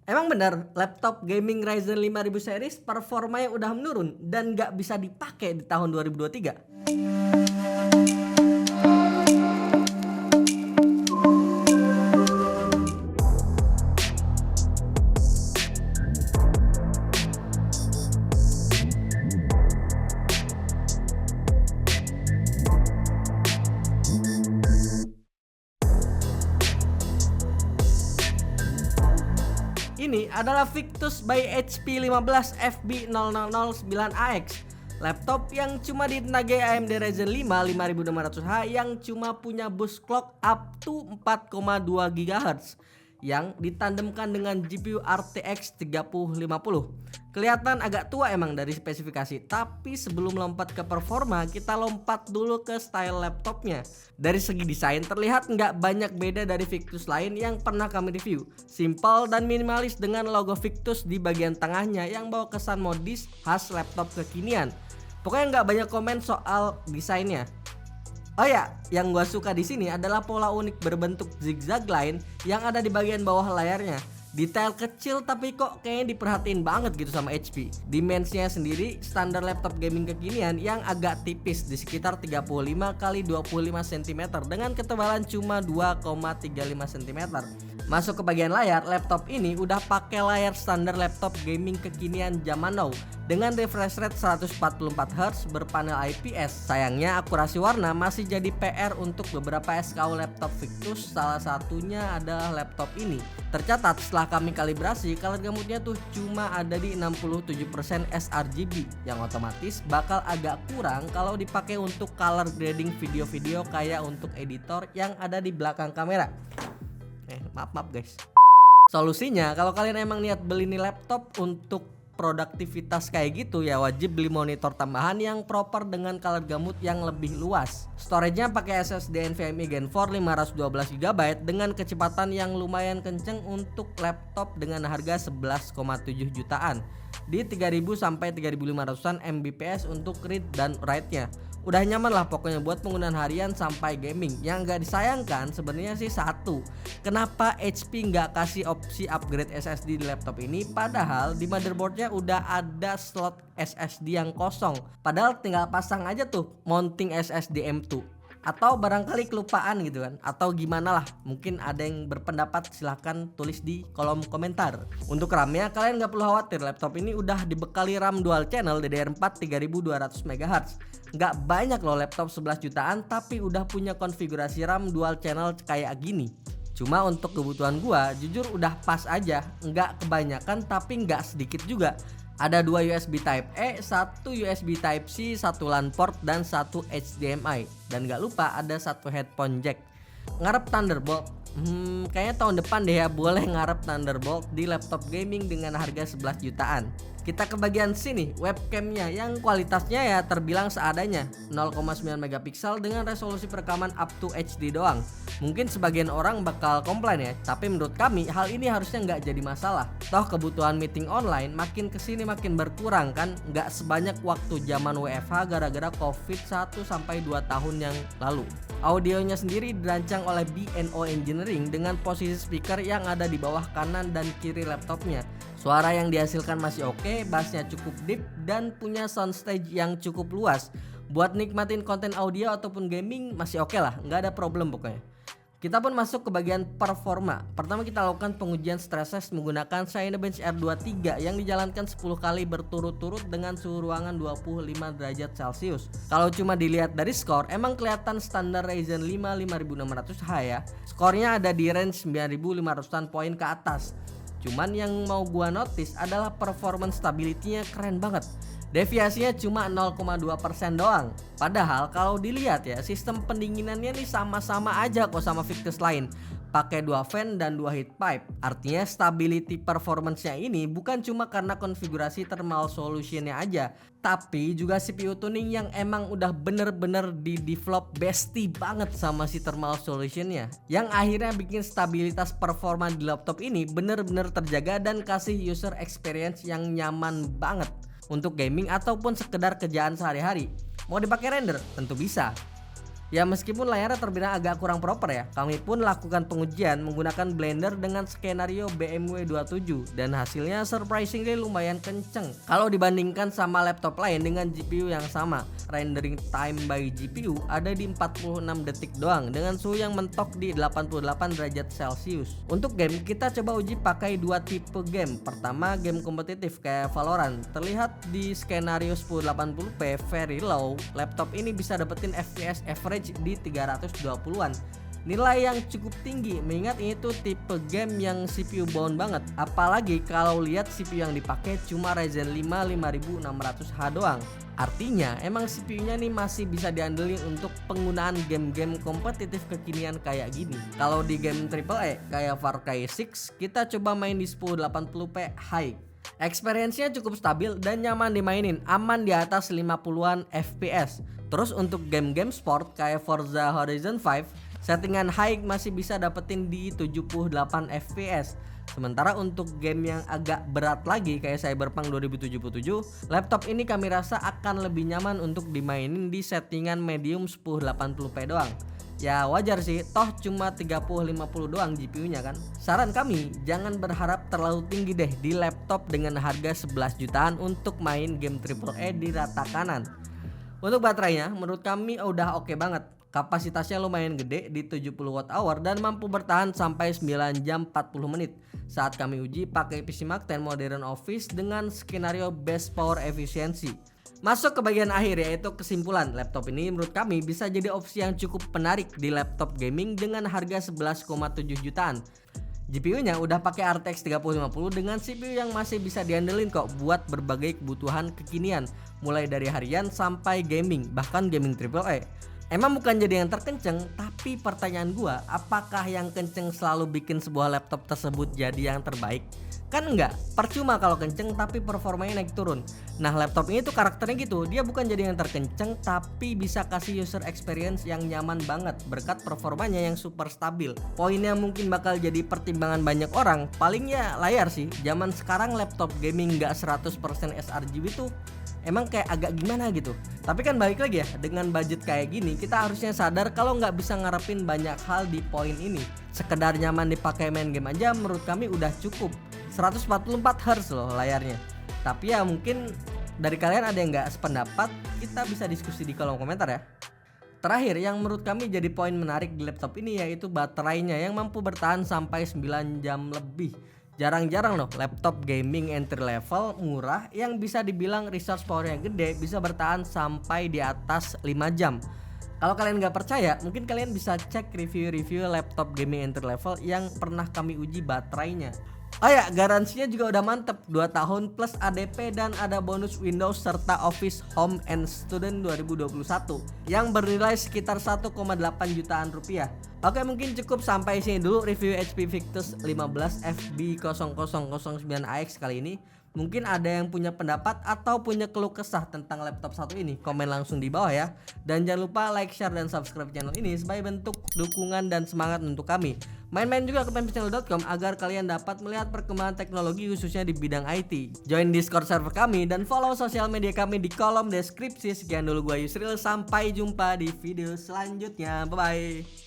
Emang bener, laptop gaming Ryzen 5000 series performanya udah menurun dan nggak bisa dipakai di tahun 2023? Ini adalah Victus by HP 15 FB0009AX, laptop yang cuma ditenagai AMD Ryzen 5 5600H yang cuma punya boost clock up to 4,2 GHz yang ditandemkan dengan GPU RTX 3050. Kelihatan agak tua emang dari spesifikasi, tapi sebelum lompat ke performa, kita lompat dulu ke style laptopnya. Dari segi desain terlihat nggak banyak beda dari Victus lain yang pernah kami review. Simple dan minimalis dengan logo Victus di bagian tengahnya yang bawa kesan modis khas laptop kekinian. Pokoknya nggak banyak komen soal desainnya. Oh ya, yang gua suka di sini adalah pola unik berbentuk zigzag line yang ada di bagian bawah layarnya. Detail kecil tapi kok kayaknya diperhatiin banget gitu sama HP. Dimensinya sendiri standar laptop gaming kekinian yang agak tipis di sekitar 35 x 25 cm dengan ketebalan cuma 2,35 cm. Masuk ke bagian layar, laptop ini udah pakai layar standar laptop gaming kekinian zaman now dengan refresh rate 144Hz berpanel IPS. Sayangnya akurasi warna masih jadi PR untuk beberapa SKU laptop Victus, salah satunya adalah laptop ini. Tercatat setelah kami kalibrasi, color gamutnya tuh cuma ada di 67% sRGB yang otomatis bakal agak kurang kalau dipakai untuk color grading video-video kayak untuk editor yang ada di belakang kamera. Maaf guys. Solusinya kalau kalian emang niat beli nih laptop untuk produktivitas kayak gitu ya wajib beli monitor tambahan yang proper dengan color gamut yang lebih luas. Storage-nya pakai SSD NVMe Gen 4 512GB dengan kecepatan yang lumayan kenceng untuk laptop dengan harga 11,7 jutaan di 3000 sampai 3500-an Mbps untuk read dan write-nya. Udah nyaman lah pokoknya buat penggunaan harian sampai gaming. Yang gak disayangkan sebenarnya sih satu, kenapa HP nggak kasih opsi upgrade SSD di laptop ini, padahal di motherboardnya udah ada slot SSD yang kosong. Padahal tinggal pasang aja tuh mounting SSD M2. Atau barangkali kelupaan gitu kan, atau gimana lah, mungkin ada yang berpendapat, silahkan tulis di kolom komentar. Untuk RAM-nya kalian gak perlu khawatir, laptop ini udah dibekali RAM dual channel DDR4 3200MHz. Gak banyak loh laptop 11 jutaan tapi udah punya konfigurasi RAM dual channel kayak gini. Cuma untuk kebutuhan gua jujur udah pas aja, nggak kebanyakan tapi nggak sedikit juga. Ada 2 USB Type E, 1 USB Type C, 1 LAN port dan 1 HDMI. Dan gak lupa ada 1 headphone jack. Ngarep Thunderbolt? Kayaknya tahun depan deh ya boleh ngarep Thunderbolt di laptop gaming dengan harga 11 jutaan. Kita ke bagian sini, webcamnya yang kualitasnya ya terbilang seadanya, 0,9 megapiksel dengan resolusi perekaman up to HD doang. Mungkin sebagian orang bakal komplain ya, tapi menurut kami hal ini harusnya nggak jadi masalah. Toh kebutuhan meeting online makin kesini makin berkurang kan, nggak sebanyak waktu zaman WFH gara-gara COVID 1-2 tahun yang lalu. Audionya sendiri dirancang oleh B&O Engineering dengan posisi speaker yang ada di bawah kanan dan kiri laptopnya. Suara yang dihasilkan masih oke, bassnya cukup deep dan punya soundstage yang cukup luas. Buat nikmatin konten audio ataupun gaming masih oke lah, nggak ada problem pokoknya. Kita pun masuk ke bagian performa. Pertama kita lakukan pengujian stress test menggunakan Cinebench R23 yang dijalankan 10 kali berturut-turut dengan suhu ruangan 25 derajat Celcius. Kalau cuma dilihat dari skor, emang kelihatan standar Ryzen 5 5600H ya. Skornya ada di range 9500-an poin ke atas. Cuman yang mau gua notice adalah performance stability-nya keren banget. Deviasinya cuma 0,2% doang. Padahal kalau dilihat ya sistem pendinginannya nih sama-sama aja kok sama Victus lain. Pakai 2 fan dan 2 heat pipe. Artinya stability performance-nya ini bukan cuma karena konfigurasi thermal solution-nya aja, tapi juga CPU tuning yang emang udah bener-bener di develop bestie banget sama si thermal solution-nya, yang akhirnya bikin stabilitas performa di laptop ini bener-bener terjaga dan kasih user experience yang nyaman banget untuk gaming ataupun sekedar kerjaan sehari-hari. Mau dipakai render? Tentu bisa. Ya meskipun layarnya terbilang agak kurang proper ya, kami pun lakukan pengujian menggunakan Blender dengan skenario BMW 27 dan hasilnya surprisingly lumayan kenceng kalau dibandingkan sama laptop lain dengan GPU yang sama. Rendering time by GPU ada di 46 detik doang dengan suhu yang mentok di 88 derajat Celcius. Untuk game kita coba uji pakai dua tipe game. Pertama game kompetitif kayak Valorant, terlihat di skenario 1080p very low, laptop ini bisa dapetin FPS average di 320-an. Nilai yang cukup tinggi mengingat ini tuh tipe game yang CPU bound banget. Apalagi kalau lihat CPU yang dipakai cuma Ryzen 5 5600H doang. Artinya emang CPU-nya nih masih bisa diandelin untuk penggunaan game-game kompetitif kekinian kayak gini. Kalau di game AAA kayak Far Cry 6 kita coba main di 1080p high. Experience-nya cukup stabil dan nyaman dimainin, aman di atas 50-an FPS. Terus untuk game-game sport kayak Forza Horizon 5, settingan high masih bisa dapetin di 78 FPS. Sementara untuk game yang agak berat lagi kayak Cyberpunk 2077, laptop ini kami rasa akan lebih nyaman untuk dimainin di settingan medium 1080p doang. Ya wajar sih, toh cuma 3050 doang GPU-nya kan. Saran kami, jangan berharap terlalu tinggi deh di laptop dengan harga 11 jutaan untuk main game AAA di rata kanan. Untuk baterainya menurut kami udah oke banget. Kapasitasnya lumayan gede di 70 Wh dan mampu bertahan sampai 9 jam 40 menit. Saat kami uji pakai PC Mark 10 Modern Office dengan skenario best power efficiency. Masuk ke bagian akhir yaitu kesimpulan. Laptop ini menurut kami bisa jadi opsi yang cukup menarik di laptop gaming dengan harga 11,7 jutaan. GPU-nya udah pakai RTX 3050 dengan CPU yang masih bisa diandelin kok buat berbagai kebutuhan kekinian, mulai dari harian sampai gaming, bahkan gaming AAA. Emang bukan jadi yang terkenceng, tapi pertanyaan gua, apakah yang kenceng selalu bikin sebuah laptop tersebut jadi yang terbaik? Kan enggak, percuma kalau kenceng tapi performanya naik turun. Nah laptop ini tuh karakternya gitu, dia bukan jadi yang terkenceng tapi bisa kasih user experience yang nyaman banget berkat performanya yang super stabil. Poinnya mungkin bakal jadi pertimbangan banyak orang, palingnya layar sih. Zaman sekarang laptop gaming nggak 100% sRGB tuh emang kayak agak gimana gitu. Tapi kan balik lagi ya, dengan budget kayak gini kita harusnya sadar kalau nggak bisa ngarepin banyak hal di poin ini. Sekedar nyaman dipakai main game aja menurut kami udah cukup. 144 Hz loh layarnya. Tapi ya mungkin dari kalian ada yang nggak sependapat, kita bisa diskusi di kolom komentar ya. Terakhir yang menurut kami jadi poin menarik di laptop ini yaitu baterainya yang mampu bertahan sampai 9 jam lebih. Jarang-jarang loh laptop gaming entry level murah yang bisa dibilang resource powernya gede bisa bertahan sampai di atas 5 jam. Kalau kalian nggak percaya, mungkin kalian bisa cek review-review laptop gaming entry level yang pernah kami uji baterainya. Oh ya, garansinya juga udah mantep, 2 tahun plus ADP dan ada bonus Windows serta Office Home and Student 2021 yang bernilai sekitar 1,8 jutaan rupiah. Oke, mungkin cukup sampai sini dulu review HP Victus 15 FB0009AX kali ini. Mungkin ada yang punya pendapat atau punya keluh kesah tentang laptop satu ini, komen langsung di bawah ya. Dan jangan lupa like, share, dan subscribe channel ini sebagai bentuk dukungan dan semangat untuk kami. Main-main juga ke penpixel.com agar kalian dapat melihat perkembangan teknologi khususnya di bidang IT. Join Discord server kami dan follow sosial media kami di kolom deskripsi. Sekian dulu gua Yusril, sampai jumpa di video selanjutnya. Bye bye.